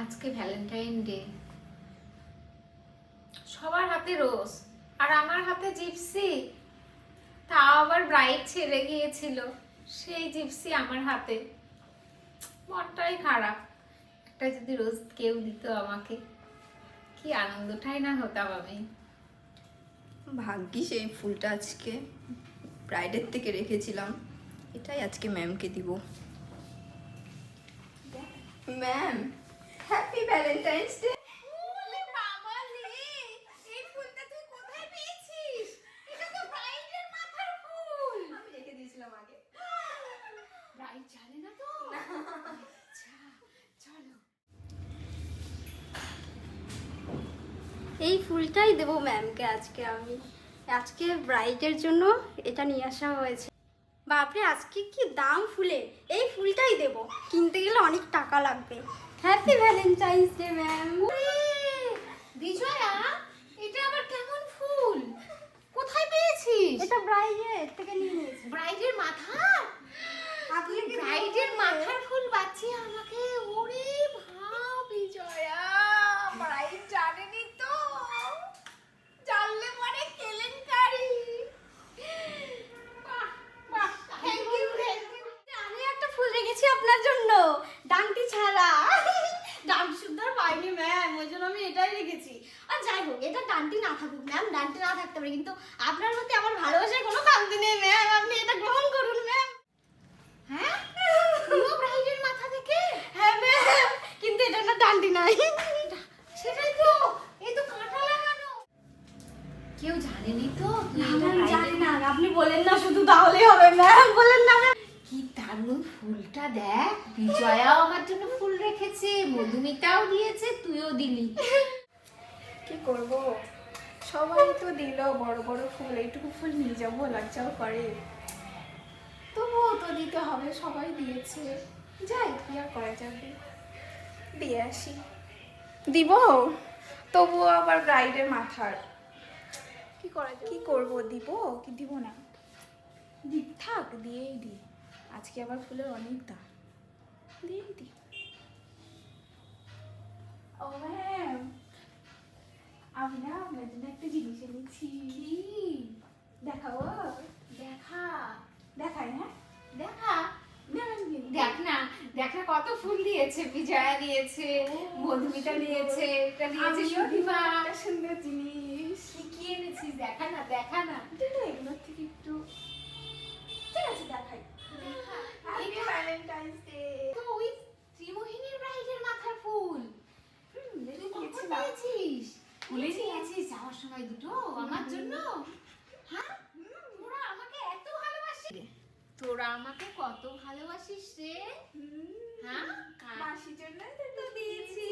আজকে Valentine day, সবার হাতে রোজ আর আমার হাতে জিপসি। তাও আবার ব্রাইড ছেড়ে গিয়েছিল, সেই জিপসি আমার হাতে। মনটাই খারাপ। একটা যদি রোজ কেউ দিত আমাকে, কি আনন্দটাই না হতাম আমি। ভাগ্যিস এই ফুলটা আজকে ব্রাইডের থেকে রেখেছিলাম, এটাই আজকে ম্যামকে দিব। Ma'am, happy Valentine's day. আমি রেখে দিয়েছিলাম আগে। ব্রাইড জানে না তো? আচ্ছা, চলো। এই ফুলটাই দেবো ম্যামকে আজকে। আজকে ব্রাইডের জন্য এটা নিয়ে আসা হয়েছে। বাপরে, আজকে কি দাম ফুলের! এই ফুলটাই দেব, কিনতে গেলে অনেক টাকা লাগবে। Happy Valentine's day ma'am. Bijoya, এটা আবার কেমন ফুল? কোথায় পেয়েছিস? এটা ব্রাইডের থেকে নিয়ে নিয়েছি। ব্রাইডের মাথা? আপনি ব্রাইডের মাথার ফুল বাঁচিয়ে আমাকে? ওরে ভাব বিজয়া, ব্রাইড জানেনি তো, জানলে মানে কেলেঙ্কারি। বাহ বাহ, থ্যাংক ইউ থ্যাংক ইউ। আমি একটা ফুল রেখেছি আপনার জন্য, ডাংটি ছাড়া। ডাংটি শুদ্ধ পাইনি ম্যাম, ওই জন্য আমি এটাই রেখেছি। আর যাই হোক, এটা ডান্টি না থাকুক ম্যাম, ডান্টি না থাকতে পারে, কিন্তু আপনার প্রতি আমার ভালোবাসার কোনো খামতি নেই ম্যাম। আপনি এটা গ্রহণ করুন ম্যাম। হ্যাঁ, পুরো ব্রাইডের মাথা থেকে? হ্যাঁ ম্যাম, কিন্তু এটা না ডান্টি নাই। সেটাই তো, এই তো কাঁটা লাগানো। কেউ জানেনি তো? আমি জানি না, আপনি বলেন না শুধু, তাহলেই হবে ম্যাম। বলেন না ম্যাম। কি দারুণ ফুলটা দেখ, বিজয়াও আমার জন্য ফুল রেখেছে, মধুমিতাও দিয়েছে, তুইও দিলি। কি করব, সবাই তো দিল বড় বড় ফুল, এইটুকু ফুল নিয়ে যাবো, লজ্জাও করে। তবুও তো দিতে হবে, সবাই দিয়েছে, যাই কি আর করা যাবে, দিয়ে আসি। দিব, তবুও আবার ব্রাইডের মাথার কি করা যায়, কি করব, দিব কি দিব না, থাক দিয়েই দি। আজকে আবার ফুলের অনেক দাম, দিয়েই দি। ও ম্যাম, আমি না আপনার জন্য একটা জিনিস এনেছি। কি? দেখাবো? দেখা দেখাই, হ্যাঁ দেখা। দেখান কি? দেখ না, দেখ না, কত ফুল দিয়েছে। বিজয়া দিয়েছে, মধুমিতা দিয়েছে, এটা দিয়েছে আমিও সুধিমা। একটা সুন্দর জিনিস। তুই কি এনেছিস? দেখা না, দেখা না। এটা এগুলোর থেকে একটু, ঠিক আছে দেখাই। Happy Valentine's day. তো ওই ত্রিমোহিনীর ব্রাইডের মাথার ফুল তুই কখন দিয়েছিস? ভুলে নিয়েছিস যাওয়ার সময় দুটো আমার জন্য? হ্যাঁ, তোরা আমাকে এত ভালোবাসিস, তোরা আমাকে কত ভালোবাসিস রে। হ্যাঁ, মাসির জন্য তো দিয়েছি।